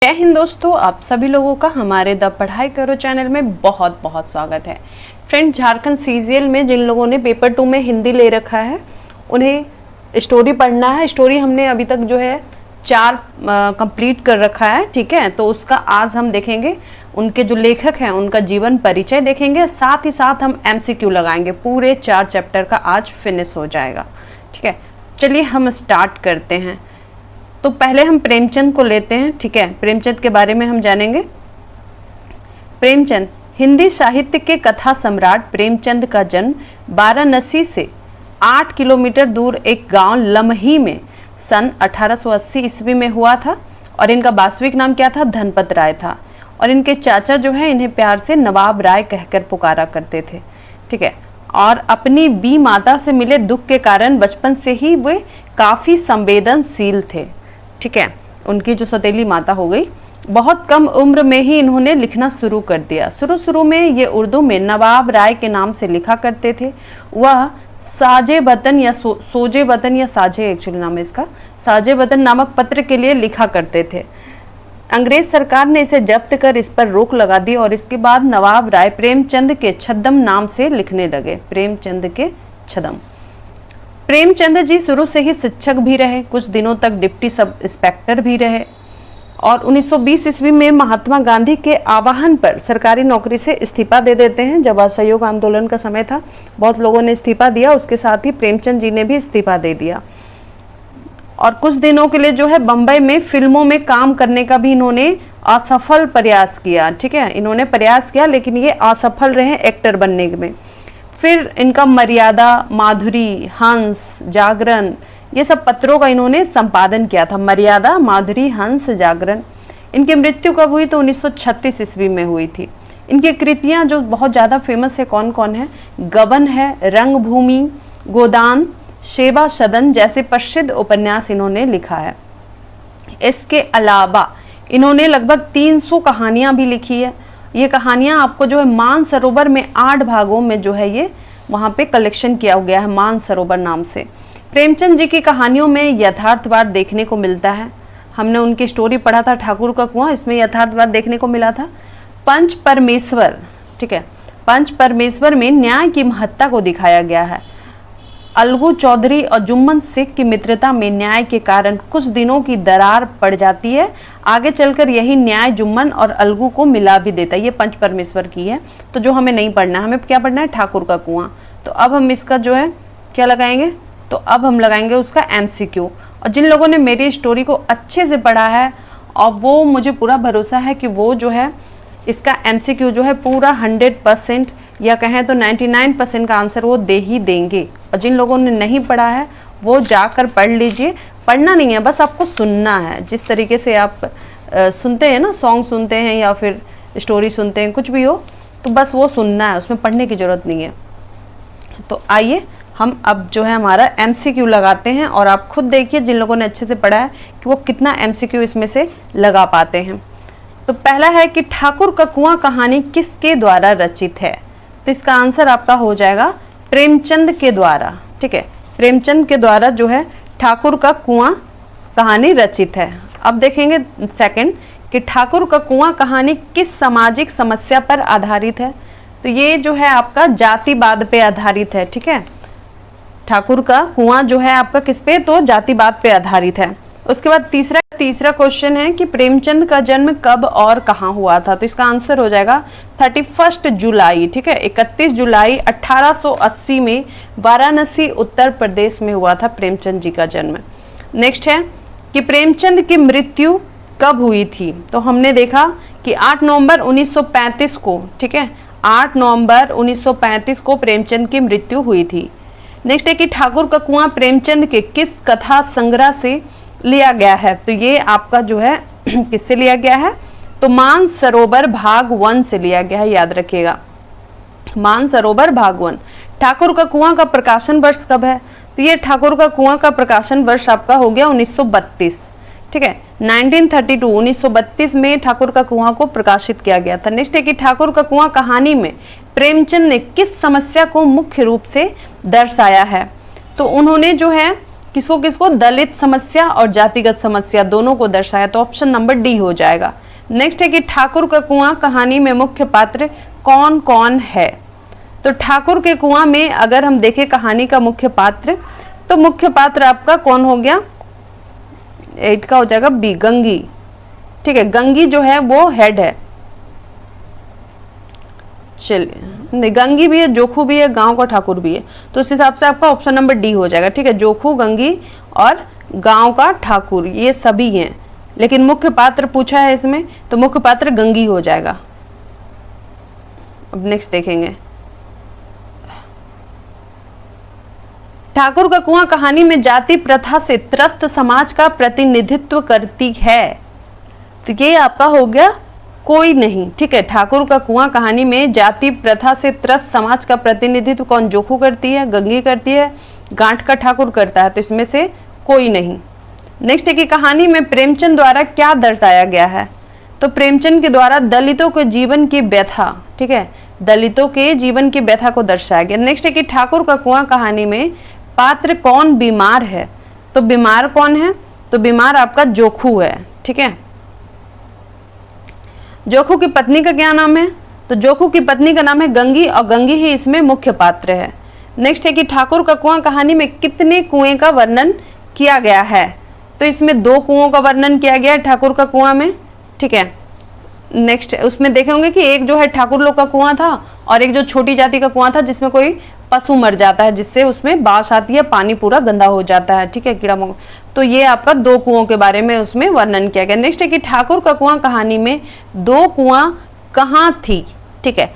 जय हिंद दोस्तों, आप सभी लोगों का हमारे द पढ़ाई करो चैनल में बहुत बहुत स्वागत है। फ्रेंड, झारखंड सीजीएल में जिन लोगों ने पेपर 2 में हिंदी ले रखा है उन्हें स्टोरी पढ़ना है। स्टोरी हमने अभी तक जो है 4 कंप्लीट कर रखा है, ठीक है। तो उसका आज हम देखेंगे, उनके जो लेखक हैं उनका जीवन परिचय देखेंगे, साथ ही साथ हम MCQ लगाएंगे। पूरे 4 चैप्टर का आज फिनिश हो जाएगा, ठीक है। चलिए हम स्टार्ट करते हैं। तो पहले हम प्रेमचंद को लेते हैं, ठीक है। प्रेमचंद के बारे में हम जानेंगे। प्रेमचंद हिंदी साहित्य के कथा सम्राट प्रेमचंद का जन्म वाराणसी से 8 किलोमीटर दूर एक गांव लमही में सन 1880 ईस्वी में हुआ था और इनका वास्तविक नाम क्या था? धनपत राय था। और इनके चाचा जो है इन्हें प्यार से नवाब राय कहकर पुकारा करते थे, ठीक है। और अपनी बी माता से मिले दुख के कारण बचपन से ही वे काफ़ी संवेदनशील थे, ठीक है। उनकी जो सौतेली माता हो गई, बहुत कम उम्र में ही इन्होंने लिखना शुरू कर दिया। शुरू में ये उर्दू में नवाब राय के नाम से लिखा करते थे। वह साजे वतन या सोजे वतन या साजे एक्चुअली नाम है इसका, साजे वतन नामक पत्र के लिए लिखा करते थे। अंग्रेज सरकार ने इसे जब्त कर इस पर रोक लगा दी और इसके बाद नवाब राय प्रेमचंद के छद्म नाम से लिखने लगे। प्रेमचंद के छद्म। प्रेमचंद जी शुरू से ही शिक्षक भी रहे, कुछ दिनों तक डिप्टी सब इंस्पेक्टर भी रहे और 1920 ईस्वी में महात्मा गांधी के आह्वान पर सरकारी नौकरी से इस्तीफा दे देते हैं। जब असहयोग आंदोलन का समय था, बहुत लोगों ने इस्तीफा दिया, उसके साथ ही प्रेमचंद जी ने भी इस्तीफा दे दिया और कुछ दिनों के लिए जो है बम्बई में फिल्मों में काम करने का भी इन्होंने असफल प्रयास किया, ठीक है। इन्होंने प्रयास किया लेकिन ये असफल रहे एक्टर बनने में। फिर इनका मर्यादा, माधुरी, हंस, जागरण, ये सब पत्रों का इन्होंने संपादन किया था। मर्यादा, माधुरी, हंस, जागरण। इनकी मृत्यु कब हुई? तो 1936 ईस्वी में हुई थी। इनकी कृतियां जो बहुत ज़्यादा फेमस है, कौन कौन है? गबन है, रंगभूमि, गोदान, सेवा सदन जैसे प्रसिद्ध उपन्यास इन्होंने लिखा है। इसके अलावा इन्होंने लगभग 300 कहानियां भी लिखी है। ये कहानियां आपको जो है मानसरोवर में 8 भागों में जो है ये वहाँ पे कलेक्शन किया गया है, मानसरोवर नाम से। प्रेमचंद जी की कहानियों में यथार्थवाद देखने को मिलता है। हमने उनकी स्टोरी पढ़ा था ठाकुर का कुआं, इसमें यथार्थवाद देखने को मिला था। पंच परमेश्वर, ठीक है, पंच परमेश्वर में न्याय की महत्ता को दिखाया गया है। अलगू चौधरी और जुम्मन शेख की मित्रता में न्याय के कारण कुछ दिनों की दरार पड़ जाती है। आगे चलकर यही न्याय जुम्मन और अलगू को मिला भी देता है। ये पंच परमेश्वर की है। तो जो हमें नहीं पढ़ना है, हमें क्या पढ़ना है? ठाकुर का कुआं। तो अब हम इसका जो है क्या लगाएंगे? तो अब हम लगाएंगे उसका MCQ। और जिन लोगों ने मेरी स्टोरी को अच्छे से पढ़ा है और वो मुझे पूरा भरोसा है कि वो जो है इसका MCQ जो है पूरा 100% या कहें तो 99% का आंसर वो दे ही देंगे। और जिन लोगों ने नहीं पढ़ा है वो जाकर पढ़ लीजिए। पढ़ना नहीं है, बस आपको सुनना है। जिस तरीके से आप सुनते हैं ना, सॉन्ग सुनते हैं या फिर स्टोरी सुनते हैं, कुछ भी हो, तो बस वो सुनना है, उसमें पढ़ने की ज़रूरत नहीं है। तो आइए हम अब जो है हमारा MCQ लगाते हैं और आप खुद देखिए जिन लोगों ने अच्छे से पढ़ा है कि वो कितना MCQ इसमें से लगा पाते हैं। तो पहला है कि ठाकुर का कुआं कहानी किसके द्वारा रचित है? तो इसका आंसर आपका हो जाएगा प्रेमचंद के द्वारा, ठीक है। प्रेमचंद के द्वारा जो है ठाकुर का कुआं कहानी रचित है। अब देखेंगे सेकंड कि ठाकुर का कुआं कहानी किस सामाजिक समस्या पर आधारित है? तो ये जो है आपका जातिवाद पे आधारित है, ठीक है। ठाकुर का कुआं जो है आपका किस पे? तो जातिवाद पे आधारित है। उसके बाद तीसरा क्वेश्चन है कि प्रेमचंद का जन्म कब और कहाँ हुआ था? तो इसका आंसर हो जाएगा 31 जुलाई, ठीक है। 31 जुलाई 1880 में वाराणसी उत्तर प्रदेश में हुआ था प्रेमचंद जी का जन्म। नेक्स्ट है कि प्रेमचंद की मृत्यु कब हुई थी? तो हमने देखा कि 8 नवंबर 1935 को, ठीक है, 8 नवंबर 1935 को प्रेमचंद की मृत्यु हुई थी। नेक्स्ट है कि ठाकुर का कुआं प्रेमचंद के किस कथा संग्रह से लिया गया है? तो ये आपका जो है किससे लिया गया है? तो मानसरोवर भाग 1 से लिया गया है, याद रखिएगा। मानसरोवर भाग 1। ठाकुर का कुआं का प्रकाशन वर्ष कब है? तो ये ठाकुर का कुआं का प्रकाशन वर्ष आपका हो गया 1932, ठीक है। 1932 में ठाकुर का कुआं को प्रकाशित किया गया था। नेक्स्ट है कि ठाकुर का कुआं कहानी में प्रेमचंद ने किस समस्या को मुख्य रूप से दर्शाया है? तो उन्होंने जो है किसको किसको, दलित समस्या और जातिगत समस्या दोनों को दर्शाया, तो ऑप्शन नंबर डी हो जाएगा। नेक्स्ट है कि ठाकुर का कुआं कहानी में मुख्य पात्र कौन कौन है। तो ठाकुर के कुआं में अगर हम देखें कहानी का मुख्य पात्र, तो मुख्य पात्र आपका कौन हो गया, 8 का हो जाएगा बी, गंगी। ठीक है, गंगी जो है वो हेड है। चलिए, गंगी भी है, जोखू भी है, गांव का ठाकुर भी है, तो उस हिसाब से आपका ऑप्शन नंबर डी हो जाएगा। ठीक है, जोखू, गंगी और गांव का ठाकुर ये सभी हैं, लेकिन मुख्य पात्र पूछा है इसमें, तो मुख्य पात्र गंगी हो जाएगा। अब नेक्स्ट देखेंगे, ठाकुर का कुआं कहानी में जाति प्रथा से त्रस्त समाज का प्रतिनिधित्व करती है, तो ये आपका हो गया कोई नहीं। ठीक है, ठाकुर का कुआं कहानी में जाति प्रथा से त्रस्त समाज का प्रतिनिधित्व कौन, जोखू करती है, गंगी करती है, गांठ का ठाकुर करता है, तो इसमें से कोई नहीं। नेक्स्ट है कि कहानी में प्रेमचंद द्वारा क्या दर्शाया गया है, तो प्रेमचंद के द्वारा दलितों के जीवन की व्यथा, ठीक है, दलितों के जीवन की व्यथा को दर्शाया गया। नेक्स्ट है कि ठाकुर का कुआं कहानी में पात्र कौन बीमार है, तो बीमार कौन है, तो बीमार आपका जोखू है। ठीक है, जोखू की पत्नी का क्या नाम है, तो जोखू की पत्नी का नाम है गंगी, और गंगी ही इसमें मुख्य पात्र है। नेक्स्ट है कि ठाकुर का कुआं कहानी में कितने कुएं का वर्णन किया गया है, तो इसमें 2 कुओं का वर्णन किया गया है ठाकुर का कुआं में। ठीक है, नेक्स्ट उसमें देखेंगे कि एक जो है ठाकुर लोग का कुआं था और एक जो छोटी जाति का कुआं था जिसमें कोई पशु मर जाता है, जिससे उसमें बाढ़ आती है, पानी पूरा गंदा हो जाता है। ठीक है, कीड़ा मकोड़ा, तो ये आपका 2 कुओं के बारे में उसमें वर्णन किया गया। नेक्स्ट है कि ठाकुर का कुआं कहानी में 2 कुआं कहाँ थी। ठीक है,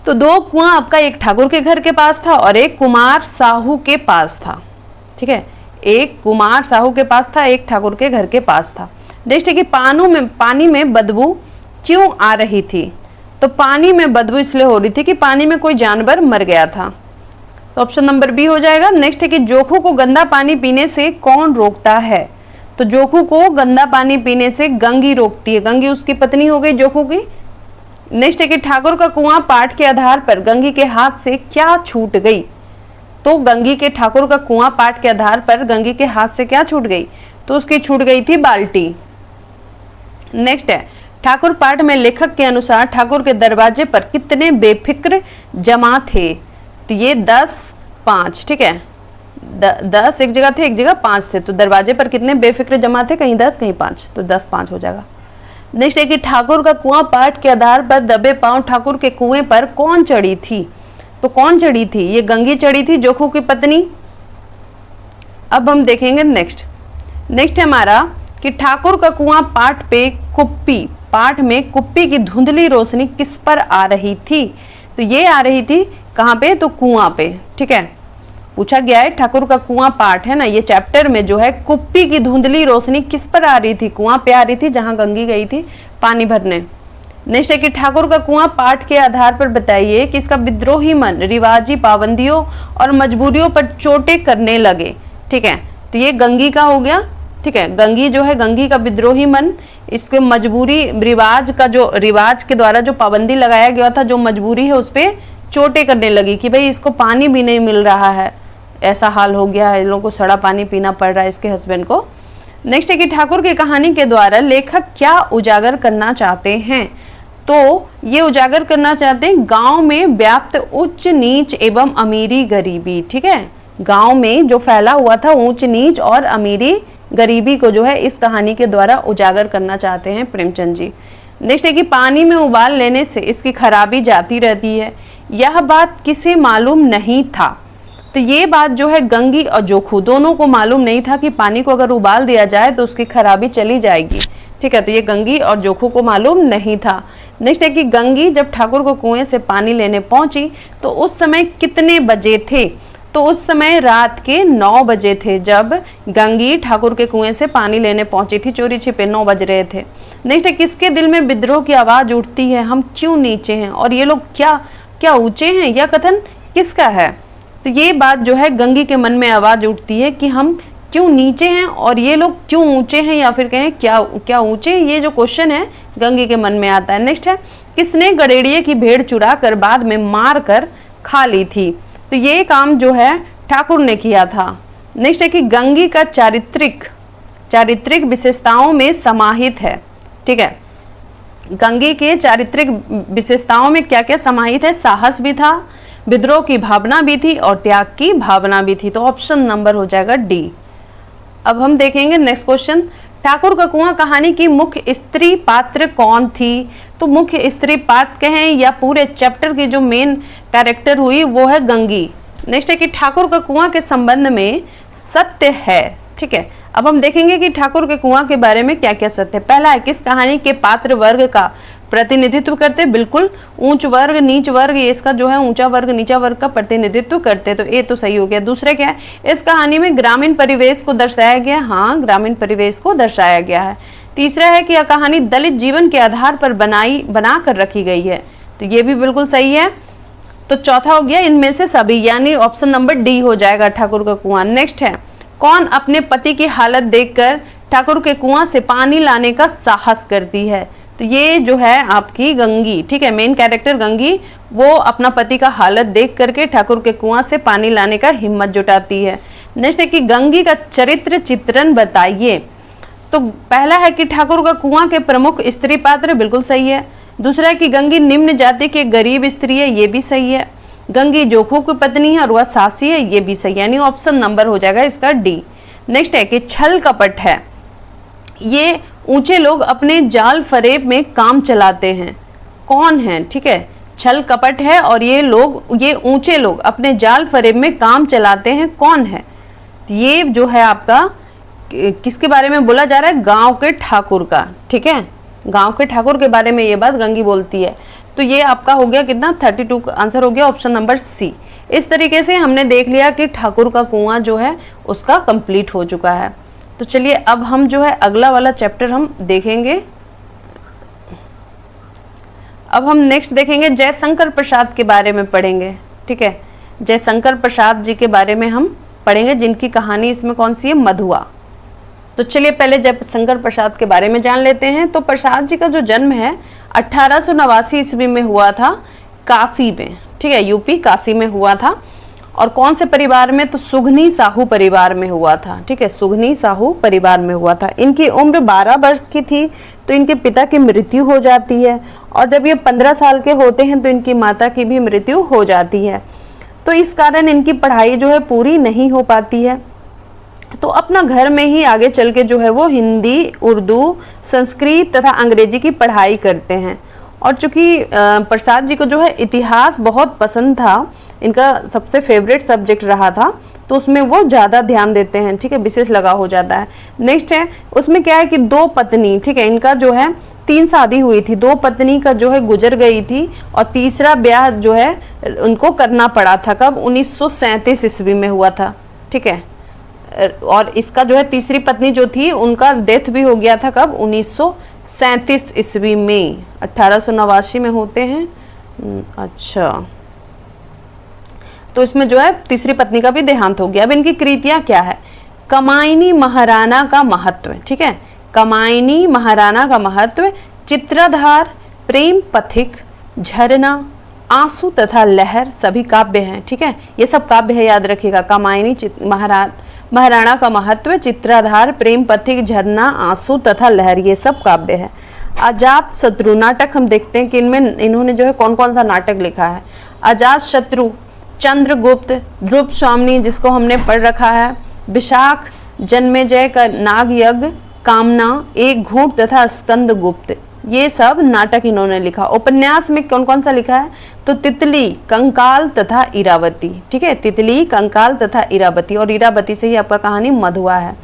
तो 2 कुआं आपका एक ठाकुर के घर के पास था और एक कुमार साहू के पास था। ठीक है, एक कुमार साहू के पास था, एक ठाकुर के घर के पास था। नेक्स्ट है कि पानी में बदबू क्यों आ रही थी, तो पानी में बदबू इसलिए हो रही थी कि पानी में कोई जानवर मर गया था, तो ऑप्शन नंबर बी हो जाएगा। नेक्स्ट है कि जोखू को गंदा पानी पीने से कौन रोकता है, तो जोखू को गंदा पानी पीने से गंगी रोकती है, गंगी उसकी पत्नी हो गई जोखू की। नेक्स्ट है कि ठाकुर का कुआं पाठ के आधार पर गंगी के हाथ से क्या छूट गई, तो गंगी के ठाकुर का कुआं पाठ के आधार पर गंगी के हाथ से क्या छूट गई, तो उसकी छूट गई थी बाल्टी। नेक्स्ट है ठाकुर पाठ में लेखक के अनुसार ठाकुर के दरवाजे पर कितने बेफिक्र जमा थे, तो ये 10, 5। ठीक है, 10 एक जगह थे, एक जगह 5 थे, तो दरवाजे पर कितने बेफिक्र जमा थे, कहीं 10 कहीं 5, तो 10, 5 हो जाएगा। नेक्स्ट है कि ठाकुर का कुआं पाठ के आधार पर दबे पांव ठाकुर के कुएं पर कौन चढ़ी थी, तो कौन चढ़ी थी, ये गंगी चढ़ी थी, जोखू की पत्नी। अब हम देखेंगे नेक्स्ट है हमारा कि ठाकुर का कुआं पाठ पे कुप्पी, पाठ में कुप्पी की धुंधली रोशनी किस पर आ रही थी, तो ये आ रही थी कहाँ पे, तो कुआं पे। ठीक है, पूछा गया है ठाकुर का कुआं पाठ है ना, ये चैप्टर में जो है कुप्पी की धुंधली रोशनी किस पर आ रही थी, कुआं पे आ रही थी जहां गंगी गई थी पानी भरने। नेक्स्ट है कि ठाकुर का कुआं पाठ के आधार पर बताइए कि इसका विद्रोही मन रिवाजी पाबंदियों और मजबूरियों पर चोटें करने लगे। ठीक है, तो ये गंगी का हो गया। ठीक है, गंगी जो है, गंगी का विद्रोही मन, इसके मजबूरी, रिवाज के द्वारा जो पाबंदी लगाया गया था, जो मजबूरी है उस पर चोटें करने लगी कि भाई इसको पानी भी नहीं मिल रहा है, ऐसा हाल हो गया है, इन लोगों को सड़ा पानी पीना पड़ रहा है इसके हस्बैंड को। नेक्स्ट है कि ठाकुर की कहानी के द्वारा लेखक क्या उजागर करना चाहते हैं, तो ये उजागर करना चाहते हैं गांव में व्याप्त उच्च नीच एवं अमीरी गरीबी। ठीक है, गांव में जो फैला हुआ था ऊंच नीच और अमीरी गरीबी को जो है इस कहानी के द्वारा उजागर करना चाहते हैं प्रेमचंद जी। नेक्स्ट है कि पानी में उबाल लेने से इसकी खराबी जाती रहती है, यह बात किसे मालूम नहीं था, तो ये बात जो है गंगी और जोखू दोनों को मालूम नहीं था कि पानी को अगर उबाल दिया जाए तो उसकी खराबी चली जाएगी। ठीक है, तो ये गंगी और जोखू को मालूम नहीं था। नेक्स्ट है कि गंगी जब ठाकुर को कुएं से पानी लेने पहुंची तो उस समय कितने बजे थे, तो उस समय रात के 9 बजे थे जब गंगी ठाकुर के कुएं से पानी लेने पहुंची थी, चोरी छिपे 9 बज रहे थे। नेक्स्ट है किसके दिल में विद्रोह की आवाज उठती है, हम क्यों नीचे हैं और ये लोग क्या ऊंचे हैं, यह कथन किसका है, तो ये बात जो है गंगी के मन में आवाज उठती है कि हम क्यों नीचे हैं और ये लोग क्यों ऊंचे हैं, या फिर कहें क्या ऊंचे, ये जो क्वेश्चन है गंगी के मन में आता है। नेक्स्ट है किसने गडेड़िए की भेड़ चुरा कर बाद में मार कर खा ली थी, तो ये काम जो है ठाकुर ने किया था। नेक्स्ट है कि गंगी का चारित्रिक विशेषताओं में समाहित है। ठीक है, गंगी के चारित्रिक विशेषताओं में क्या क्या समाहित है? साहस भी था, विद्रोह की भावना भी थी और त्याग की भावना भी थी। तो ऑप्शन नंबर हो जाएगा डी। अब हम देखेंगे नेक्स्ट क्वेश्चन, ठाकुर का कुआं कहानी की मुख्य स्त्री पात्र कौन थी? तो मुख्य स्त्री पात्र कहें या पूरे चैप्टर की जो मेन कैरेक्टर हुई वो है गंगी। नेक्स्ट है कि ठाकुर का कुआं के संबंध में सत्य है। ठीक है, अब हम देखेंगे कि ठाकुर के कुआं के बारे में क्या क्या सत्य है। पहला है, किस कहानी के पात्र वर्ग का प्रतिनिधित्व करते? बिल्कुल ऊंच वर्ग नीच वर्ग, ये इसका जो है ऊंचा वर्ग नीचा वर्ग का प्रतिनिधित्व करते, तो ये तो सही हो गया। दूसरा क्या है, इस कहानी में ग्रामीण परिवेश को दर्शाया गया। हाँ, ग्रामीण परिवेश को दर्शाया गया है। तीसरा है कि यह कहानी दलित जीवन के आधार पर बना कर रखी गई है, तो ये भी बिल्कुल सही है। तो चौथा हो गया इनमें से सभी, यानी ऑप्शन नंबर डी हो जाएगा ठाकुर का कुआं। नेक्स्ट है, कौन अपने पति की हालत देखकर ठाकुर के कुआं से पानी लाने का साहस करती है? तो ये जो है आपकी गंगी। ठीक है, मेन कैरेक्टर गंगी, वो अपना पति का हालत देख करके ठाकुर के कुआं से पानी लाने का हिम्मत जुटाती है। नेक्स्ट है कि गंगी का चरित्र चित्रण बताइए। तो पहला है कि ठाकुर का कुआं के प्रमुख स्त्री पात्र, बिल्कुल सही है। दूसरा है कि गंगी निम्न जाति की गरीब स्त्री है, ये भी सही है। गंगी जोखू की पत्नी है और वह सासी है, ये भी सही है, यानी ऑप्शन नंबर हो जाएगा इसका डी। नेक्स्ट है कि छल कपट है, ये ऊंचे लोग अपने जाल फरेब में काम चलाते हैं, कौन है? ठीक है, छल कपट है और ये ऊंचे लोग अपने जाल फरेब में काम चलाते हैं, कौन है? ये जो है आपका किसके बारे में बोला जा रहा है? गांव के ठाकुर का। ठीक है, गांव के ठाकुर के बारे में ये बात गंगी बोलती है। तो ये आपका हो गया कितना? 32 आंसर हो गया ऑप्शन नंबर सी। इस तरीके से हमने देख लिया कि ठाकुर का कुआं जो है उसका कंप्लीट हो चुका है। तो चलिए अब हम जो है अगला वाला चैप्टर हम देखेंगे। अब हम नेक्स्ट देखेंगे जयशंकर प्रसाद के बारे में पढ़ेंगे। ठीक है, जयशंकर प्रसाद जी के बारे में हम पढ़ेंगे, जिनकी कहानी इसमें कौन सी है? मधुआ। तो चलिए पहले जयशंकर प्रसाद के बारे में जान लेते हैं। तो प्रसाद जी का जो जन्म है 1889 ईस्वी में हुआ था, काशी में। ठीक है, यूपी काशी में हुआ था। और कौन से परिवार में? तो सुघनी साहू परिवार में हुआ था। ठीक है, सुघनी साहू परिवार में हुआ था। इनकी उम्र 12 वर्ष की थी तो इनके पिता की मृत्यु हो जाती है, और जब ये 15 साल के होते हैं तो इनकी माता की भी मृत्यु हो जाती है। तो इस कारण इनकी पढ़ाई जो है पूरी नहीं हो पाती है। तो अपना घर में ही आगे चल के जो है वो हिंदी, उर्दू, संस्कृत तथा अंग्रेजी की पढ़ाई करते हैं। और चूंकि प्रसाद जी को जो है इतिहास बहुत पसंद था, इनका सबसे फेवरेट सब्जेक्ट रहा था, तो उसमें वो ज़्यादा ध्यान देते हैं। ठीक है, विशेष लगाव हो जाता है। नेक्स्ट है, उसमें क्या है कि 2 पत्नी, ठीक है, इनका जो है 3 शादी हुई थी, 2 पत्नी का जो है गुजर गई थी, और तीसरा ब्याह जो है उनको करना पड़ा था। कब? 1937 ईस्वी में हुआ था। ठीक है, और इसका जो है तीसरी पत्नी जो थी उनका डेथ भी हो गया था। कब? 1937 ईस्वी में। 1889 में होते हैं। अच्छा, तो इसमें जो है तीसरी पत्नी का भी देहांत हो गया। अब इनकी कृतियां क्या है? कमायनी महाराणा का महत्व। ठीक है, कमायनी महाराणा का महत्व, चित्रधार, प्रेम पथिक, झरना, आंसू तथा लहर सभी काव्य हैं। ठीक है, ये सब काव्य है, याद रखिएगा। कमायनी महाराणा का महत्व, चित्राधार, प्रेम पथिक, झरना, आंसू तथा लहर, ये सब काव्य है। अजात शत्रु नाटक हम देखते हैं कि इनमें इन्होंने जो है कौन कौन सा नाटक लिखा है। अजात शत्रु, चंद्रगुप्त, ध्रुव स्वामिनी जिसको हमने पढ़ रखा है, विशाख, जन्मेजय का नाग यज्ञ, कामना, एक घूंट तथा स्कंदगुप्त, ये सब नाटक इन्होंने लिखा। उपन्यास में कौन कौन सा लिखा है? तो तितली, कंकाल तथा इरावती। ठीक है, तितली, कंकाल तथा इरावती, और इरावती से ही आपका कहानी मधुआ है।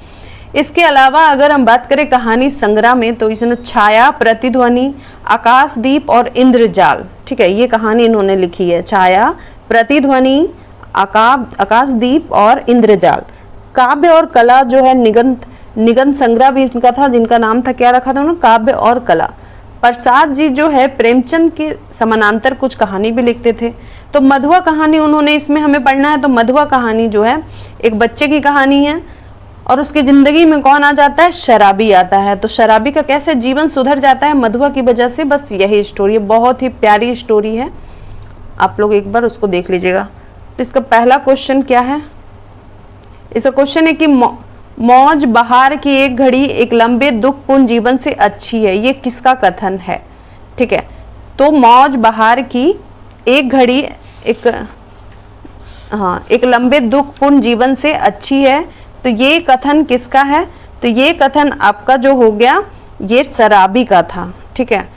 इसके अलावा अगर हम बात करें कहानी संग्रह में, तो इसमें छाया, प्रतिध्वनि, आकाशदीप और इंद्रजाल, ठीक है, ये कहानी इन्होंने लिखी है। छाया, प्रतिध्वनि, आकाशदीप और इंद्रजाल। काव्य और कला जो है निगंध संग्रह भी इनका था, जिनका नाम था, क्या रखा था उन्होंने? काव्य और कला। प्रसाद जी जो है प्रेमचंद के समानांतर कुछ कहानी भी लिखते थे। तो मधुआ कहानी उन्होंने इसमें हमें पढ़ना है। तो मधुआ कहानी जो है एक बच्चे की कहानी है, और उसकी जिंदगी में कौन आ जाता है? शराबी आता है। तो शराबी का कैसे जीवन सुधर जाता है मधुआ की वजह से, बस यही स्टोरी है। बहुत ही प्यारी स्टोरी है, आप लोग एक बार उसको देख लीजिएगा। तो इसका पहला क्वेश्चन क्या है? इसका क्वेश्चन है कि मौज बहार की एक घड़ी एक लंबे दुखपूर्ण जीवन से अच्छी है, ये किसका कथन है? ठीक है, तो मौज बहार की एक घड़ी एक लंबे दुखपूर्ण जीवन से अच्छी है, तो ये कथन किसका है? तो ये कथन आपका जो हो गया ये शराबी का था। ठीक है,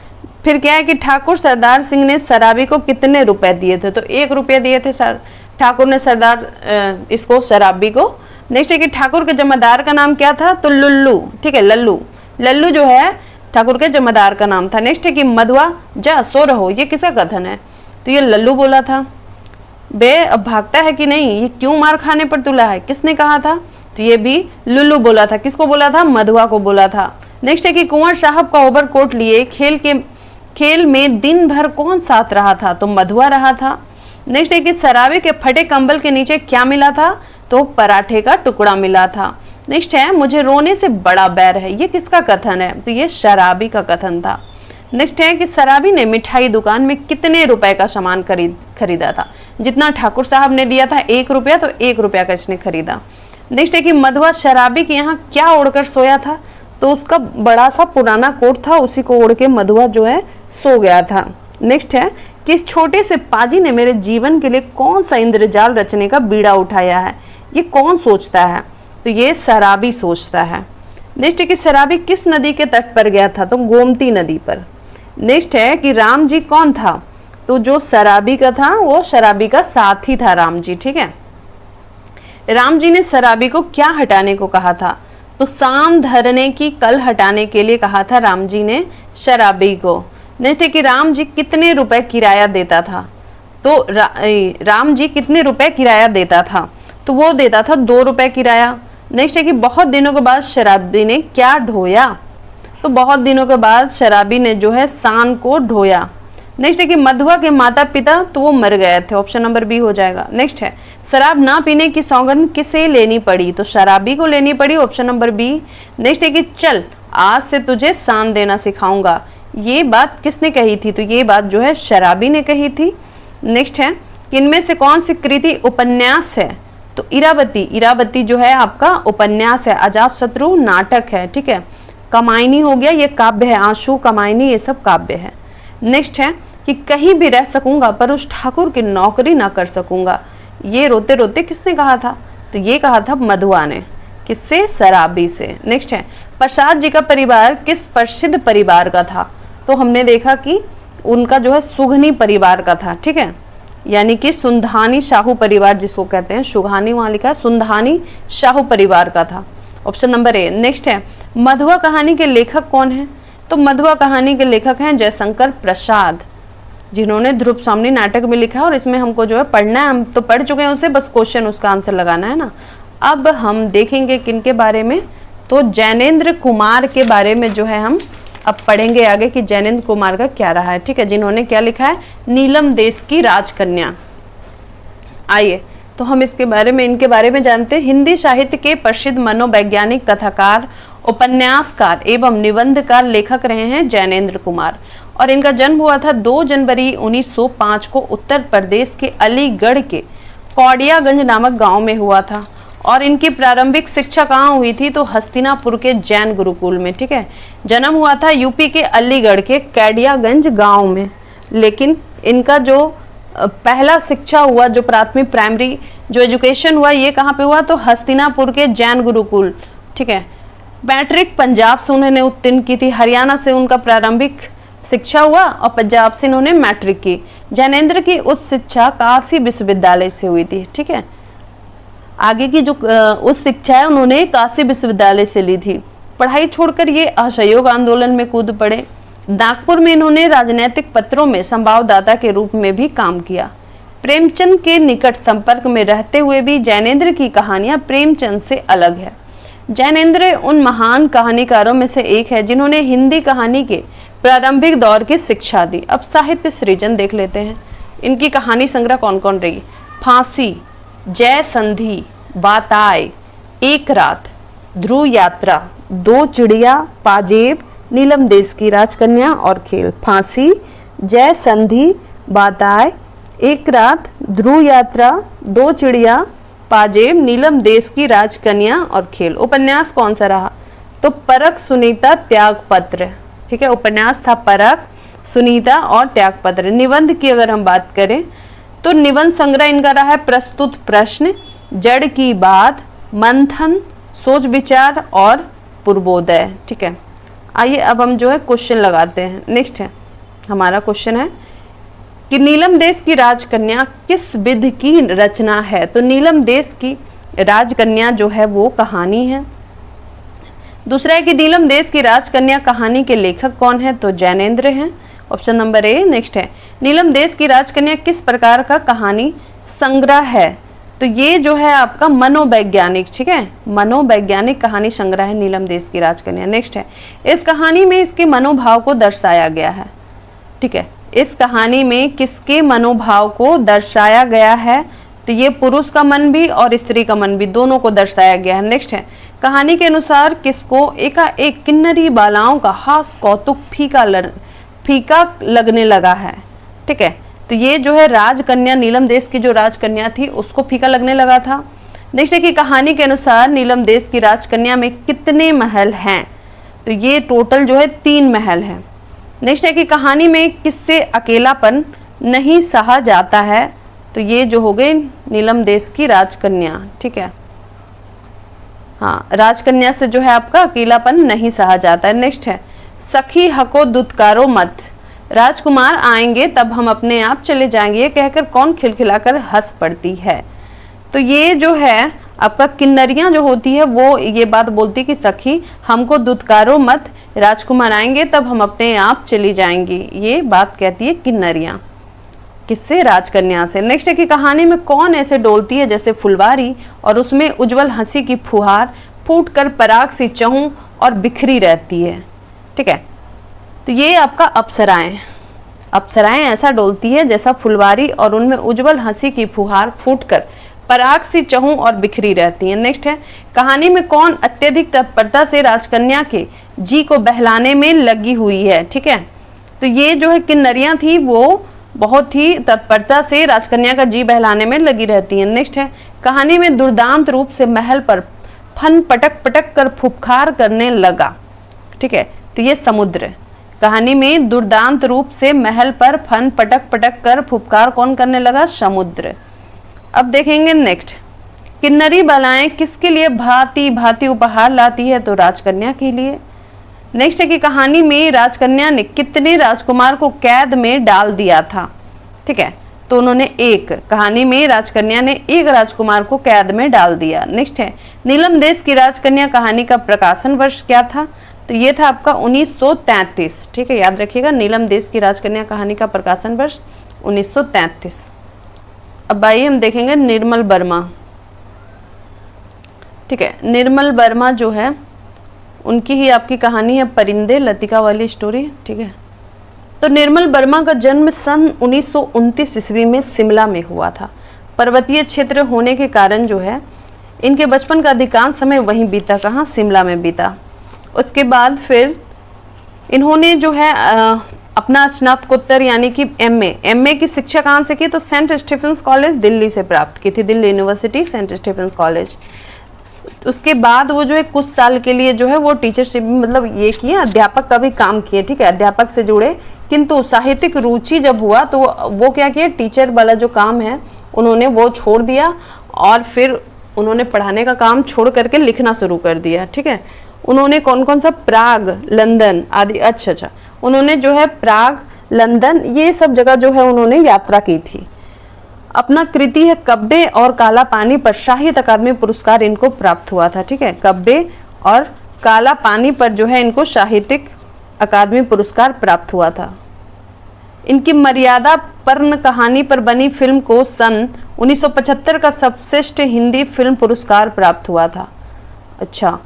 फिर क्या है कि ठाकुर सरदार सिंह ने शराबी को कितने रुपए दिए थे? तो 1 रुपया दिए थे ठाकुर ने इसको शराबी को। नेक्स्ट है कि ठाकुर के जमादार का नाम क्या था? तो लुल्लू। ठीक है, लल्लू जो है ठाकुर के जमादार का नाम था। नेक्स्ट है कि मधुआ जा सो रहो, ये किसका कथन है? तो ये लल्लू बोला था। बे अब भागता है कि नहीं, ये क्यों मार खाने पर तुला है, किसने कहा था? तो ये भी लुल्लू बोला था। किसको बोला था? मधुआ को बोला था। नेक्स्ट है कि कुंवर साहब का ओवरकोट लिए खेल में दिन भर कौन साथ रहा था? तो मधुआ रहा था। नेक्स्ट है कि शराबी के फटे कंबल के नीचे क्या मिला था? तो पराठे का टुकड़ा मिला था। नेक्स्ट है मुझे रोने से बड़ा बैर है, ये किसका कथन है? तो ये शराबी का कथन था। नेक्स्ट है कि शराबी ने मिठाई दुकान में कितने रुपए का सामान खरीदा था? जितना ठाकुर साहब ने दिया था 1 रुपया, तो 1 रुपया का इसने खरीदा। नेक्स्ट है कि मधुआ शराबी के यहाँ क्या ओढ़कर सोया था? तो उसका बड़ा सा पुराना कोट था, उसी को ओढ़ के मधुआ जो है सो गया था। नेक्स्ट है कि इस छोटे से पाजी ने मेरे जीवन के लिए कौन सा इंद्रजाल रचने का बीड़ा उठाया है? ये कौन सोचता है? तो ये शराबी सोचता है। नेक्स्ट है कि शराबी किस नदी के तट पर गया था? तो गोमती नदी पर। नेक्स्ट है कि राम जी कौन था? तो जो शराबी का था वो शराबी का साथी था राम जी। ठीक है, राम जी ने शराबी को क्या हटाने को कहा था? तो साम धरने की कल हटाने के लिए कहा था राम जी ने शराबी को। नेक्स्ट है कि राम जी कितने रुपए किराया देता था? तो राम जी कितने रुपए किराया देता था? तो वो देता था 2 रुपए किराया। नेक्स्ट है कि बहुत दिनों के बाद शराबी ने क्या ढोया? तो बहुत दिनों के बाद शराबी ने जो है सान को ढोया। नेक्स्ट है कि मधुआ के माता पिता तो वो मर गए थे, ऑप्शन नंबर बी हो जाएगा। नेक्स्ट है शराब ना पीने की सौगंध किसे लेनी पड़ी? तो शराबी को लेनी पड़ी, ऑप्शन नंबर बी। नेक्स्ट है कि चल आज से तुझे सान देना सिखाऊंगा, ये बात किसने कही थी? तो ये बात जो है शराबी ने कही थी। नेक्स्ट है कि इनमें से कौन सी कृति उपन्यास है? तो इरावती जो है आपका उपन्यास है, अजातशत्रु नाटक है। ठीक है, कमायनी हो गया, ये काव्य है, आंसू कमायनी ये सब काव्य है। नेक्स्ट है कि कहीं भी रह सकूंगा पर उस ठाकुर की नौकरी ना कर सकूंगा, ये रोते रोते किसने कहा था? तो ये कहा था मधुआ ने। किससे? शराबी से। नेक्स्ट है प्रसाद जी का परिवार किस प्रसिद्ध परिवार का था? तो हमने देखा कि उनका जो है सुघनी परिवार का था। ठीक है, यानी कि सुंधानी शाहू परिवार जिसको कहते हैं, सुघानी वहां लिखा है, सुंधानी शाहू परिवार का था, ऑप्शन नंबर ए। नेक्स्ट है मधुआ कहानी के लेखक कौन है? तो मधुआ कहानी के लेखक हैं जयशंकर प्रसाद, जिन्होंने ध्रुव सामनी नाटक में लिखा है। और इसमें हमको जो है पढ़ना है, हम तो पढ़ चुके हैं उसे, बस क्वेश्चन उसका आंसर लगाना है ना। अब हम देखेंगे किनके बारे में? तो जैनेन्द्र कुमार के बारे में जो है हम अब पढ़ेंगे आगे कि जैनेन्द्र कुमार का क्या रहा है। ठीक है, जिन्होंने क्या लिखा है? नीलम देश की राजकन्या। आइए तो हम इनके बारे में जानते हैं। हिंदी साहित्य के प्रसिद्ध मनोवैज्ञानिक, कथाकार, उपन्यासकार एवं निबंधकार लेखक रहे हैं जैनेन्द्र कुमार। और इनका जन्म हुआ था 2 जनवरी 1905 को उत्तर प्रदेश के अलीगढ़ के कौड़ियागंज नामक गांव में हुआ था। और इनकी प्रारंभिक शिक्षा कहाँ हुई थी? तो हस्तिनापुर के जैन गुरुकुल में। ठीक है, जन्म हुआ था यूपी के अलीगढ़ के कौड़ियागंज गांव में, लेकिन इनका जो पहला शिक्षा हुआ, जो प्राथमिक प्राइमरी जो एजुकेशन हुआ, ये कहाँ पे हुआ? तो हस्तिनापुर के जैन गुरुकुल। ठीक है, मैट्रिक पंजाब से उन्होंने उत्तीर्ण की थी, हरियाणा से उनका प्रारंभिक शिक्षा हुआ और पंजाब से इन्होंने मैट्रिक की। जैनेन्द्र की उच्च शिक्षा काशी विश्वविद्यालय से हुई थी। ठीक है, आगे की जो उच्च शिक्षा है उन्होंने काशी विश्वविद्यालय से ली थी। पढ़ाई छोड़कर ये असहयोग आंदोलन में कूद पड़े। नागपुर में इन्होंने राजनीतिक पत्रों में संवाददाता के रूप में भी काम किया। प्रेमचंद के निकट संपर्क में रहते हुए भी जैनेन्द्र की कहानियां प्रेमचंद से अलग है। जैनेन्द्र उन महान कहानीकारों में से एक है जिन्होंने हिंदी कहानी के प्रारंभिक दौर की शिक्षा दी। अब साहित्य सृजन देख लेते हैं। इनकी कहानी संग्रह कौन कौन रही? फांसी, जय संधि, बाताय, एक रात, ध्रुव यात्रा, 2 चिड़िया, पाजेब, नीलम देश की राजकन्या और खेल। फांसी, जय संधि, बाताय, एक रात, ध्रुव यात्रा, 2 चिड़िया, पाजेब, नीलम देश की राजकन्या और खेल। उपन्यास कौन सा रहा? तो परख, सुनीता, त्यागपत्र। ठीक है, उपन्यास था परख, सुनीता और त्यागपत्र। निबंध की अगर हम बात करें तो निबंध संग्रह इनका रहा है प्रस्तुत प्रश्न, जड़ की बात, मंथन, सोच विचार और पूर्वोदय। ठीक है, आइए अब हम जो है क्वेश्चन लगाते हैं। नेक्स्ट है हमारा क्वेश्चन है कि नीलम देश की राजकन्या किस विधि की रचना है? तो नीलम देश की राजकन्या जो है वो कहानी है। दूसरा है कि नीलम देश की राजकन्या कहानी के लेखक कौन है? तो जैनेंद्र हैं, ऑप्शन नंबर ए। नेक्स्ट है नीलम देश की राजकन्या किस प्रकार का कहानी संग्रह है? तो ये जो है आपका मनोवैज्ञानिक, ठीक है, मनोवैज्ञानिक कहानी संग्रह है नीलम देश की राजकन्या। नेक्स्ट है इस कहानी में इसके मनोभाव को दर्शाया गया है। ठीक है, इस कहानी में किसके मनोभाव को दर्शाया गया है? तो ये पुरुष का मन भी और स्त्री का मन भी, दोनों को दर्शाया गया है। नेक्स्ट है कहानी के अनुसार किसको एकाएक किन्नरी बालाओं का हास कौतुक फीका लगने लगा है? ठीक है, तो ये जो है राजकन्या, नीलम देश की जो राजकन्या थी उसको फीका लगने लगा था। नेक्स्ट है कि कहानी के अनुसार नीलम देश की राजकन्या में कितने महल हैं? तो ये टोटल जो है 3 महल हैं। नेक्स्ट है कि कहानी में किससे अकेलापन नहीं सहा जाता है? तो ये जो हो गई नीलम देश की राजकन्या। ठीक है, हाँ, राजकन्या से जो है आपका अकेलापन नहीं सहा जाता है। नेक्स्ट है सखी हको दुत्कारो मत, राजकुमार आएंगे तब हम अपने आप चले जाएंगे, ये कहकर कौन खिलखिलाकर हंस पड़ती है? तो ये जो है आपका किन्नरियां जो होती है वो ये बात बोलती कि सखी हमको दुत्कारो मत, राजकुमार आएंगे तब हम अपने आप चली जाएंगी, ये बात कहती है किन्नरियां। किससे? राजकन्या से। नेक्स्ट है कि कहानी में कौन ऐसे डोलती है जैसे फुलवारी और उसमें उज्जवल हंसी की फुहार फूट कर पराग सी चहूं और बिखरी रहती है? ठीक है, तो ये आपका अप्सराएं, अप्सराएं ऐसा डोलती है जैसा फुलवारी और उनमें उज्जवल हंसी की फुहार फूटकर पराग सी चहूं और बिखरी रहती है। नेक्स्ट है कहानी में कौन अत्यधिक तत्परता से राजकन्या के जी को बहलाने में लगी हुई है? ठीक है, तो ये जो है किन्नरियां थी वो बहुत ही तत्परता से राजकन्या का जी बहलाने में लगी रहती है। नेक्स्ट है कहानी में दुर्दांत रूप से महल पर फन पटक पटक कर फुफकार करने लगा। ठीक है, तो ये समुद्र। कहानी में दुर्दांत रूप से महल पर फन पटक पटक कर फुफकार कौन करने लगा? समुद्र। अब देखेंगे नेक्स्ट, किन्नरी बालाएं किसके लिए भांति भांति उपहार लाती है? तो राजकन्या के लिए। नेक्स्ट है कि कहानी में राजकन्या ने कितने राजकुमार को कैद में डाल दिया था? ठीक है, तो उन्होंने एक, कहानी में राजकन्या ने एक राजकुमार को कैद में डाल दिया। नेक्स्ट है नीलम देश की राजकन्या कहानी का प्रकाशन वर्ष क्या था? तो ये था आपका 1933। ठीक है, याद रखिएगा, नीलम देश की राजकन्या कहानी का प्रकाशन वर्ष 1933। अब आइए हम देखेंगे निर्मल वर्मा। ठीक है, निर्मल वर्मा जो है उनकी ही आपकी कहानी है परिंदे, लतिका वाली स्टोरी। ठीक है, तो निर्मल वर्मा का जन्म सन 1929 ईस्वी में शिमला में हुआ था। पर्वतीय क्षेत्र होने के कारण जो है इनके बचपन का अधिकांश समय वहीं बीता। कहाँ? शिमला में बीता। उसके बाद फिर इन्होंने जो है अपना स्नातकोत्तर यानी कि एमए की शिक्षा कहाँ से की? तो सेंट स्टीफेंस कॉलेज दिल्ली से प्राप्त की थी, Delhi University Saint Stephen's College. उसके बाद वो जो है कुछ साल के लिए जो है वो टीचरशिप, मतलब ये किए, अध्यापक का भी काम किए। ठीक है, अध्यापक से जुड़े, किंतु साहित्यिक रुचि जब हुआ तो वो क्या किया, टीचर वाला जो काम है उन्होंने वो छोड़ दिया और फिर उन्होंने पढ़ाने का काम छोड़ करके लिखना शुरू कर दिया। ठीक है, उन्होंने कौन कौन सा, प्राग, लंदन आदि, अच्छा, उन्होंने जो है प्राग, लंदन, ये सब जगह जो है उन्होंने यात्रा की थी। अपना कृति है कब्बे और काला पानी पर साहित्य अकादमी पुरस्कार इनको प्राप्त हुआ था। ठीक है, कब्बे और काला पानी पर जो है इनको साहित्यिक अकादमी पुरस्कार प्राप्त हुआ था। इनकी मर्यादा पर्ण कहानी पर बनी फिल्म को सन 1975 का सर्वश्रेष्ठ हिंदी फिल्म पुरस्कार प्राप्त हुआ था। अच्छा,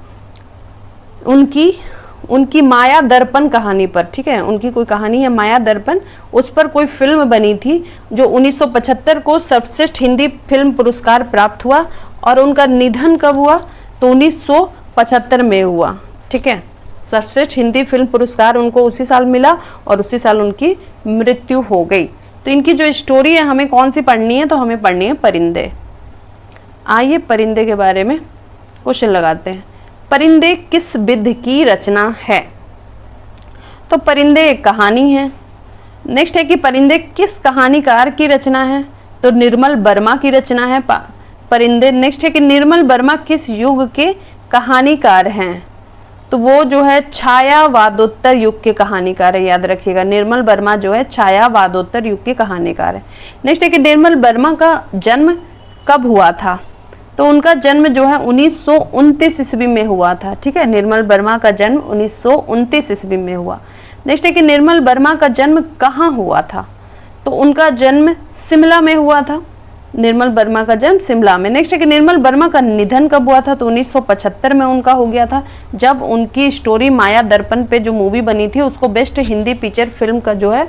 उनकी माया दर्पण कहानी पर, ठीक है, उनकी कोई कहानी है माया दर्पण, उस पर कोई फिल्म बनी थी जो 1975 को सर्वश्रेष्ठ हिंदी फिल्म पुरस्कार प्राप्त हुआ। और उनका निधन कब हुआ? तो 1975 में हुआ। ठीक है, सर्वश्रेष्ठ हिंदी फिल्म पुरस्कार उनको उसी साल मिला और उसी साल उनकी मृत्यु हो गई। तो इनकी जो स्टोरी है हमें कौन सी पढ़नी है? तो हमें पढ़नी है परिंदे। आइए परिंदे के बारे में क्वेश्चन लगाते हैं। परिंदे किस विध की रचना है? तो परिंदे एक कहानी है। नेक्स्ट है कि परिंदे किस कहानीकार की रचना है? तो निर्मल वर्मा की रचना है परिंदे। नेक्स्ट है कि निर्मल वर्मा किस युग के कहानीकार हैं? तो वो जो है छायावादोत्तर युग के कहानीकार है, याद रखिएगा। निर्मल वर्मा जो है छायावादोत्तर युग के कहानीकार है। नेक्स्ट है कि निर्मल वर्मा का जन्म कब हुआ था? तो उनका जन्म जो है 1929 ईस्वी में हुआ था। ठीक है, निर्मल वर्मा का जन्म 1929 ईस्वी में हुआ। नेक्स्ट है कि निर्मल वर्मा का जन्म कहाँ हुआ था? तो उनका जन्म शिमला में हुआ था। निर्मल वर्मा का जन्म शिमला में। नेक्स्ट है कि निर्मल वर्मा का निधन कब हुआ था? तो 1975 में उनका हो गया था, जब उनकी स्टोरी माया दर्पण पे जो मूवी बनी थी उसको बेस्ट हिंदी फीचर फिल्म का जो है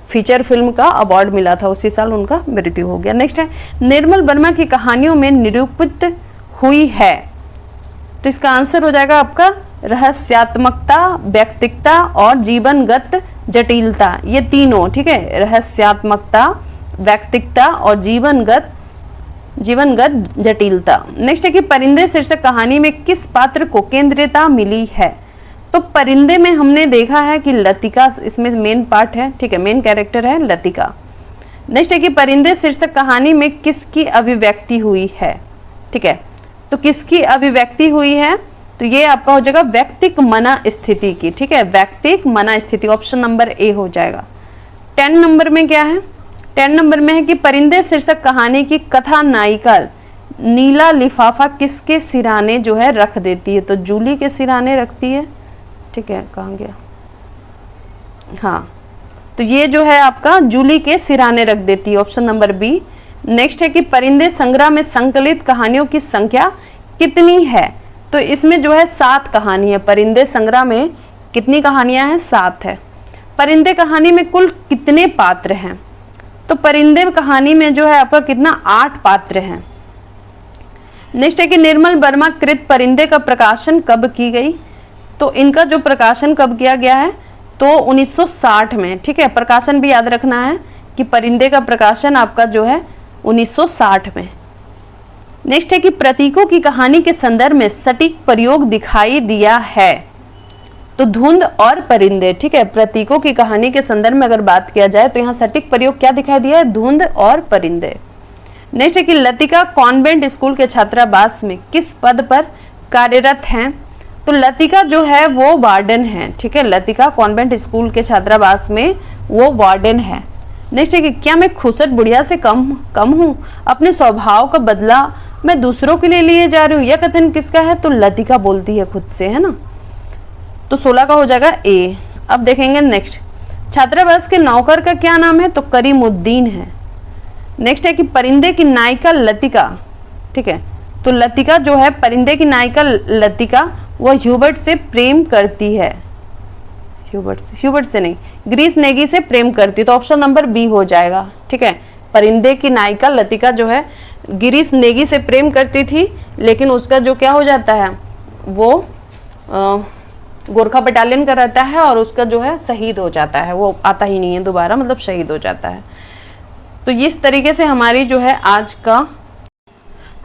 फीचर फिल्म का अवार्ड मिला था, उसी साल उनका मृत्यु हो गया। नेक्स्ट है निर्मल वर्मा की कहानियों में निरूपित हुई है। तो इसका आंसर हो जाएगा आपका रहस्यात्मकता, व्यक्तिकता और जीवनगत जटिलता, ये तीनों। ठीक है, रहस्यात्मकता, व्यक्तिकता और जीवनगत जटिलता। नेक्स्ट है कि परिंदे शीर्षक कहानी में किस पात्र को केंद्रीयता मिली है? तो परिंदे में हमने देखा है कि लतिका इसमें मेन पार्ट है। ठीक है, मेन कैरेक्टर है लतिका। नेक्स्ट है कि परिंदे शीर्षक कहानी में किसकी अभिव्यक्ति हुई है? ठीक है, तो किसकी अभिव्यक्ति हुई है? तो ये आपका हो जाएगा व्यक्तिक मना स्थिति की। ठीक है, व्यक्तिक मना स्थिति, ऑप्शन नंबर ए हो जाएगा। 10 नंबर में क्या है? 10 नंबर में है कि परिंदे शीर्षक कहानी की कथा नायिका नीला लिफाफा किसके सिराने जो है रख देती है? तो जूली के सिराने रखती है। ठीक है, कहाँ गया? हाँ, तो ये जो है आपका जूली के सिराने रख देती है, ऑप्शन नंबर बी। नेक्स्ट है कि परिंदे संग्रह में संकलित कहानियों की संख्या कितनी है? तो इसमें जो है 7 कहानी है। परिंदे संग्रह में कितनी कहानियां हैं? 7 है। परिंदे कहानी में कुल कितने पात्र हैं? तो परिंदे कहानी में जो है आपका कितना 8 पात्र हैं। नेक्स्ट है कि निर्मल वर्मा कृत परिंदे का प्रकाशन कब की गई? तो इनका जो प्रकाशन कब किया गया है? तो 1960 में। ठीक है, प्रकाशन भी याद रखना है कि परिंदे का प्रकाशन आपका जो है 1960 में। नेक्स्ट है कि प्रतीकों की कहानी के संदर्भ में सटीक प्रयोग दिखाई दिया है। तो धुंध और परिंदे। ठीक है, प्रतीकों की कहानी के संदर्भ में अगर बात किया जाए तो यहाँ सटीक प्रयोग क्या दिखाई दिया है? धुंध और परिंदे। नेक्स्ट है कि लतिका कॉन्वेंट स्कूल के छात्रावास में किस पद पर कार्यरत हैं? तो लतिका जो है वो वार्डन है। ठीक है, लतिका कॉन्वेंट स्कूल के छात्रावास में वो वार्डन है। नेक्स्ट है कि क्या मैं खुसट बुढ़िया से कम हूँ? अपने स्वभाव का बदला मैं दूसरों के लिए लिए जा रही हूँ। यह कथन किसका है? तो लतिका बोलती है खुद से, है ना। तो 16 का हो जाएगा ए। अब देखेंगे नेक्स्ट, छात्रावास के नौकर का क्या नाम है? तो करीमुद्दीन है। नेक्स्ट है कि परिंदे की नायिका लतिका। ठीक है, तो लतिका जो है परिंदे की नायिका लतिका वह ह्यूबर्ट से प्रेम करती है। ह्यूबर्ट से नहीं, ग्रीस नेगी से प्रेम करती है। तो ऑप्शन नंबर बी हो जाएगा। ठीक है, परिंदे की नायिका लतिका जो है ग्रीस नेगी से प्रेम करती थी, लेकिन उसका जो क्या हो जाता है वो गोरखा बटालियन का रहता है और उसका जो है शहीद हो जाता है, वो आता ही नहीं है दोबारा, मतलब शहीद हो जाता है। तो इस तरीके से हमारी जो है आज का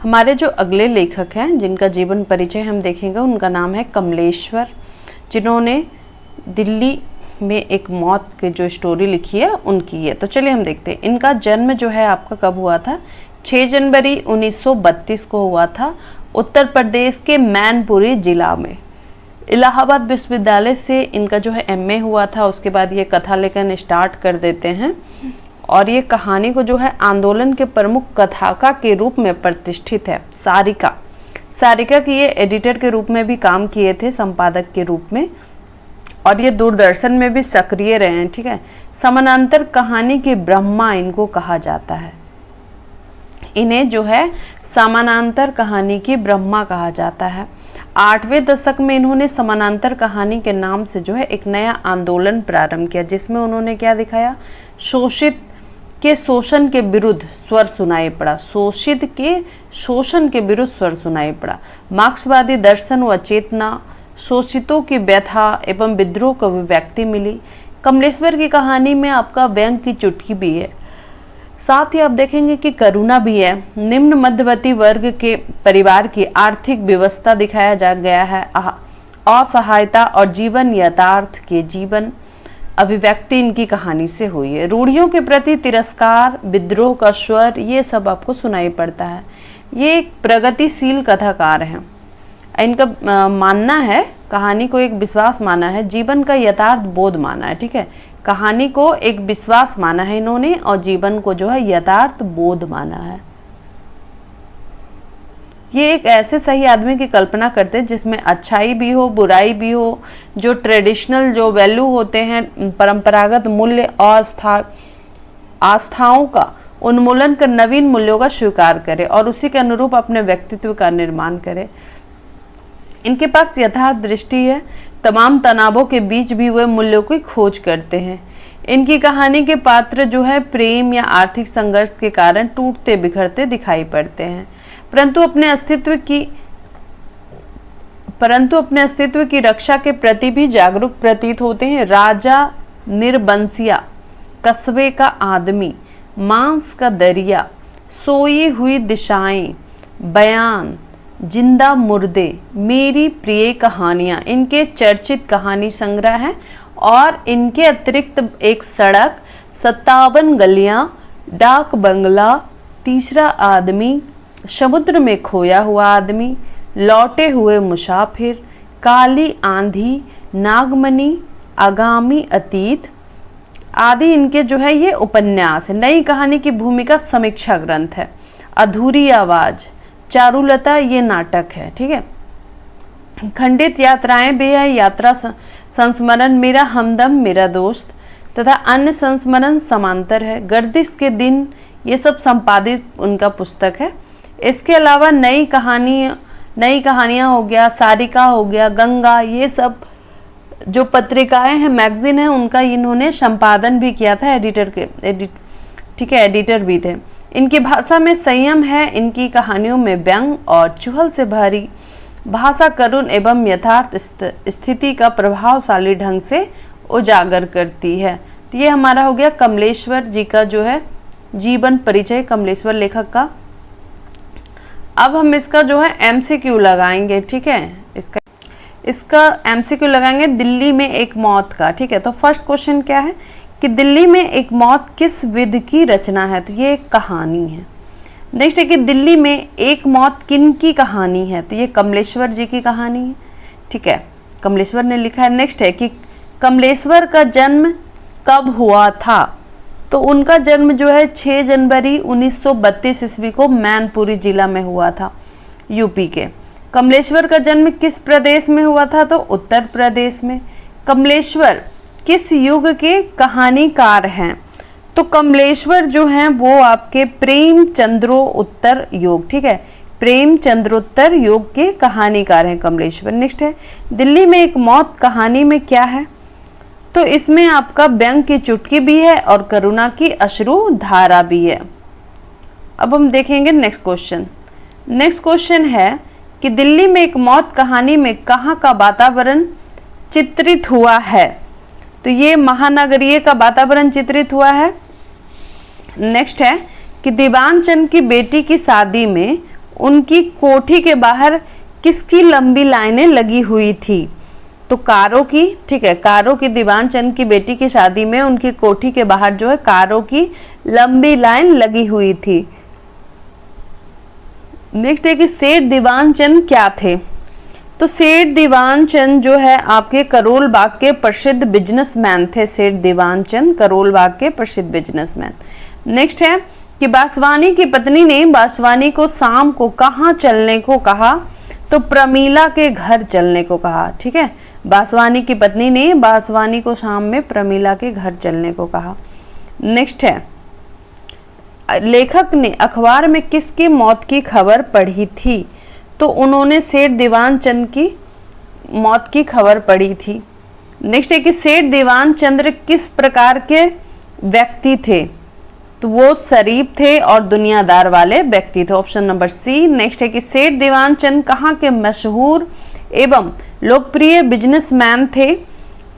हमारे जो अगले लेखक हैं जिनका जीवन परिचय हम देखेंगे उनका नाम है कमलेश्वर, जिन्होंने दिल्ली में एक मौत की जो स्टोरी लिखी है उनकी है। तो चलिए हम देखते हैं। इनका जन्म जो है आपका कब हुआ था? 6 जनवरी 1932 को हुआ था, उत्तर प्रदेश के मैनपुरी जिला में। इलाहाबाद विश्वविद्यालय से इनका जो है एमए हुआ था। उसके बाद ये कथा लेखन स्टार्ट कर देते हैं और ये कहानी को जो है आंदोलन के प्रमुख कथाका के रूप में प्रतिष्ठित है। सारिका की ये एडिटर के रूप में भी काम किए थे, संपादक के रूप में, और ये दूरदर्शन में भी सक्रिय रहे हैं। ठीक है, समानांतर कहानी के ब्रह्मा इनको कहा जाता है। इन्हें जो है समानांतर कहानी की ब्रह्मा कहा जाता है। 8वें दशक में इन्होंने समानांतर कहानी के नाम से जो है एक नया आंदोलन प्रारंभ किया, जिसमें उन्होंने क्या दिखाया? शोषित के शोषण के विरुद्ध स्वर सुनाई पड़ा। शोषित के शोषण के विरुद्ध स्वर सुनाई पड़ा। मार्क्सवादी दर्शन व चेतना, शोषितों की व्यथा एवं विद्रोह को अभिव्यक्ति मिली। कमलेश्वर की कहानी में आपका व्यंग की चुटकी भी है। साथ ही आप देखेंगे कि करुणा भी है। निम्न मध्यवर्ती वर्ग के परिवार की आर्थिक व्यवस्था दिखाया जा गया है। असहायता और जीवन यथार्थ के जीवन अभिव्यक्ति इनकी कहानी से हुई है। रूढ़ियों के प्रति तिरस्कार, विद्रोह का स्वर, ये सब आपको सुनाई पड़ता है। ये एक प्रगतिशील कथाकार हैं। इनका मानना है, कहानी को एक विश्वास माना है, जीवन का यथार्थ बोध माना है। ठीक है, कहानी को एक विश्वास माना है इन्होंने और जीवन को जो है यथार्थ बोध माना है। ये एक ऐसे सही आदमी की कल्पना करते हैं जिसमें अच्छाई भी हो, बुराई भी हो, जो ट्रेडिशनल जो वैल्यू होते हैं, परंपरागत मूल्य और आस्थाओं का उन्मूलन कर नवीन मूल्यों का स्वीकार करे और उसी के अनुरूप अपने व्यक्तित्व का निर्माण करे। इनके पास यथार्थ दृष्टि है, तमाम तनावों के बीच भी वे मूल्यों की खोज करते हैं। इनकी कहानी के पात्र जो है प्रेम या आर्थिक संघर्ष के कारण टूटते बिखरते दिखाई पड़ते हैं, परंतु अपने अस्तित्व की रक्षा के प्रति भी जागरूक प्रतीत होते हैं। राजा निर्बंसिया, कस्बे का आदमी, मांस का दरिया, सोई हुई दिशाएं, बयान, जिंदा मुर्दे, मेरी प्रिय कहानियां इनके चर्चित कहानी संग्रह हैं। और इनके अतिरिक्त एक सड़क, 57 गलियां, डाक बंगला, तीसरा आदमी, समुद्र में खोया हुआ आदमी, लौटे हुए मुसाफिर, काली आंधी, नागमणि, आगामी अतीत आदि इनके जो है ये उपन्यास है। नई कहानी की भूमिका समीक्षा ग्रंथ है। अधूरी आवाज, चारुलता ये नाटक है। ठीक है, खंडित यात्राएं भी है, यात्रा संस्मरण, मेरा हमदम मेरा दोस्त तथा अन्य संस्मरण समांतर है। गर्दिश के दिन ये सब संपादित उनका पुस्तक है। इसके अलावा नई कहानियां हो गया, सारिका हो गया, गंगा, ये सब जो पत्रिकाएं हैं, मैगजीन है, उनका इन्होंने संपादन भी किया था, ठीक है, एडिटर भी थे। इनकी भाषा में संयम है, इनकी कहानियों में व्यंग और चुहल से भरी भाषा करुण एवं यथार्थ स्थिति का प्रभावशाली ढंग से उजागर करती है। तो ये हमारा हो गया कमलेश्वर जी का जो है जीवन परिचय, कमलेश्वर लेखक का। अब हम इसका जो है MCQ लगाएंगे। ठीक है, इसका MCQ लगाएंगे दिल्ली में एक मौत का। ठीक है, तो फर्स्ट क्वेश्चन क्या है कि दिल्ली में एक मौत किस विध की रचना है? तो ये एक कहानी है। नेक्स्ट है कि दिल्ली में एक मौत किन की कहानी है? तो ये कमलेश्वर जी की कहानी है। ठीक है, कमलेश्वर ने लिखा है। नेक्स्ट है कि कमलेश्वर का जन्म कब हुआ था? तो उनका जन्म जो है 6 जनवरी 1932 ईस्वी को मैनपुरी जिला में हुआ था, यूपी के। कमलेश्वर का जन्म किस प्रदेश में हुआ था? तो उत्तर प्रदेश में। कमलेश्वर किस युग के कहानीकार हैं? तो कमलेश्वर जो हैं वो आपके प्रेमचंद्रोत्तर युग, ठीक है, प्रेमचंद्रोत्तर युग के कहानीकार हैं कमलेश्वर। नेक्स्ट है दिल्ली में एक मौत कहानी में क्या है? तो इसमें आपका व्यंग की चुटकी भी है और करुणा की अश्रु धारा भी है। अब हम देखेंगे नेक्स्ट क्वेश्चन। नेक्स्ट क्वेश्चन है कि दिल्ली में एक मौत कहानी में कहाँ का वातावरण चित्रित हुआ है? तो ये महानगरीय का वातावरण चित्रित हुआ है। नेक्स्ट है कि दीवान चंद की बेटी की शादी में उनकी कोठी के बाहर किसकी लंबी लाइनें लगी हुई थी? तो कारों की। ठीक है, कारों की दीवान चंद की बेटी की शादी में उनकी कोठी के बाहर जो है कारों की लंबी लाइन लगी हुई थी। नेक्स्ट है कि सेठ दीवान चंद क्या थे? तो सेठ दीवान चंद जो है आपके करोल बाग के प्रसिद्ध बिजनेसमैन थे। सेठ दीवान चंद करोल बाग के प्रसिद्ध बिजनेसमैन। नेक्स्ट है कि बासवानी की पत्नी ने बासवानी को शाम को कहाँ चलने को कहा? तो प्रमीला के घर चलने को कहा। ठीक है, बासवानी की पत्नी ने बासवानी को शाम में प्रमीला के घर चलने को कहा। नेक्स्ट है लेखक ने अखबार में किसकी मौत की खबर पढ़ी थी? तो उन्होंने सेठ दीवान चंद की मौत की खबर पढ़ी थी। नेक्स्ट है कि सेठ दीवान चंद्र किस प्रकार के व्यक्ति थे? तो वो शरीफ थे और दुनियादार वाले व्यक्ति थे, ऑप्शन नंबर सी। नेक्स्ट है कि सेठ दीवान चंद कहाँ के मशहूर एवं लोकप्रिय बिजनेसमैन थे?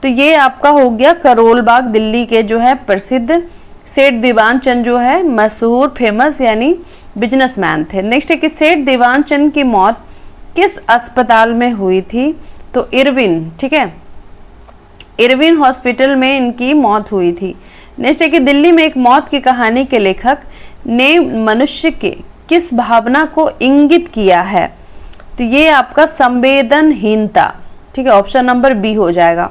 तो ये आपका हो गया करोल बाग दिल्ली के जो है प्रसिद्ध सेठ दीवान चंद जो है मशहूर फेमस यानी बिजनेसमैन थे। नेक्स्ट है कि सेठ दीवान चंद की मौत किस अस्पताल में हुई थी? तो इरविन, ठीक है, इरविन हॉस्पिटल में इनकी मौत हुई थी। नेक्स्ट है कि दिल्ली में एक मौत की कहानी के लेखक ने मनुष्य के किस भावना को इंगित किया है? तो ये आपका संवेदनहीनता, ठीक है, ऑप्शन नंबर बी हो जाएगा।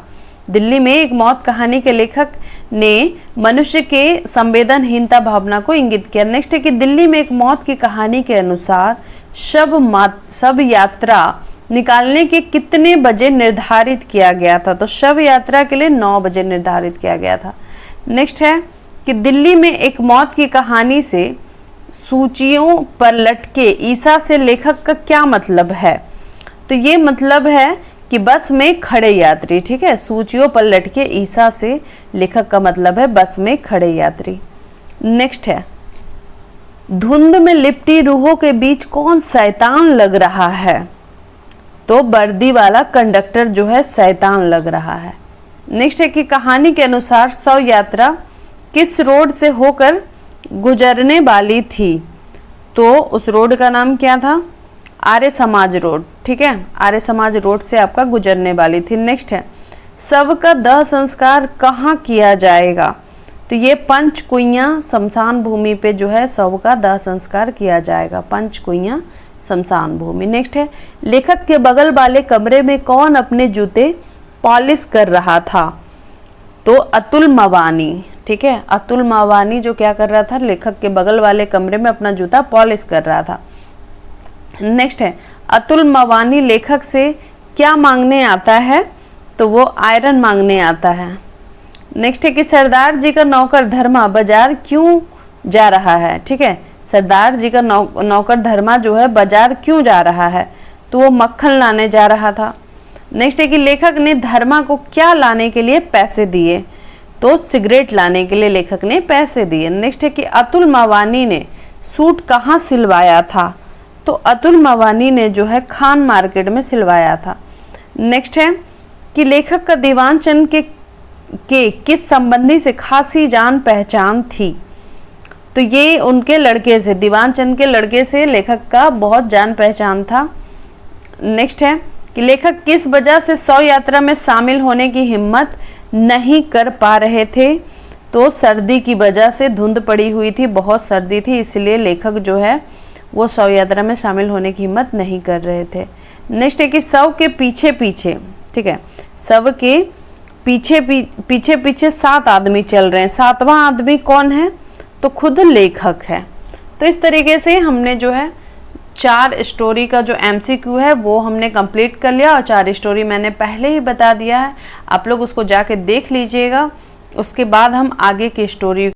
दिल्ली में एक मौत कहानी के लेखक ने मनुष्य के संवेदनहीनता भावना को इंगित किया। नेक्स्ट है कि दिल्ली में एक मौत की कहानी के अनुसार शव यात्रा निकालने के कितने बजे निर्धारित किया गया था? तो शव यात्रा के लिए 9 बजे निर्धारित किया गया था। नेक्स्ट है कि दिल्ली में एक मौत की कहानी से सूचियों पर लटके ईसा से लेखक का क्या मतलब है? तो ये मतलब है कि बस में खड़े यात्री, ठीक है, सूचियों पर लटके ईसा से लेखक का मतलब है बस में खड़े यात्री। नेक्स्ट है धुंध में लिपटी रूहों के बीच कौन शैतान लग रहा है? तो वर्दी वाला कंडक्टर जो है शैतान लग रहा है। नेक्स्ट है कि कहानी के अनुसार शव यात्रा किस रोड से होकर गुजरने वाली थी? तो उस रोड का नाम क्या था? आर्य समाज रोड, ठीक है, आर्य समाज रोड से आपका गुजरने वाली थी। नेक्स्ट है शव का दाह संस्कार कहाँ किया जाएगा? तो ये पंचकुइयां शमशान भूमि पे जो है शव का दाह संस्कार किया जाएगा, पंचकुइयां शमशान भूमि। नेक्स्ट है लेखक के बगल वाले कमरे में कौन अपने जूते पॉलिश कर रहा था? तो अतुल मवानी, ठीक है, अतुल मवानी जो क्या कर रहा था? लेखक के बगल वाले कमरे में अपना जूता पॉलिश कर रहा था। नेक्स्ट है अतुल मवानी लेखक से क्या मांगने आता है? तो वो आयरन मांगने आता है। नेक्स्ट है कि सरदार जी का नौकर धर्मा बाजार क्यों जा रहा है? ठीक है, सरदार जी का नौकर धर्मा जो है बाजार क्यों जा रहा है? तो वो मक्खन लाने जा रहा था। नेक्स्ट है कि लेखक ने धर्मा को क्या लाने के लिए पैसे दिए? तो सिगरेट लाने के लिए लेखक ने पैसे दिए। नेक्स्ट है कि अतुल मवानी ने सूट कहाँ सिलवाया था? तो अतुल मवानी ने जो है खान मार्केट में सिलवाया था। नेक्स्ट है कि लेखक का दीवान चंद के किस संबंधी से खासी जान पहचान थी? तो ये उनके लड़के से, दीवान चंद के लड़के से लेखक का बहुत जान पहचान था। नेक्स्ट है कि लेखक किस वजह से शव यात्रा में शामिल होने की हिम्मत नहीं कर पा रहे थे? तो सर्दी की वजह से, धुंध पड़ी हुई थी, बहुत सर्दी थी, इसलिए लेखक जो है वो शव यात्रा में शामिल होने की हिम्मत नहीं कर रहे थे। नेक्स्ट है कि शव के पीछे पीछे, ठीक है, शव के पीछे पीछे 7 आदमी चल रहे हैं। 7वां आदमी कौन है? तो खुद लेखक है। तो इस तरीके से हमने जो है 4 स्टोरी का जो MCQ है वो हमने कंप्लीट कर लिया और 4 स्टोरी मैंने पहले ही बता दिया है, आप लोग उसको जाके देख लीजिएगा। उसके बाद हम आगे की स्टोरी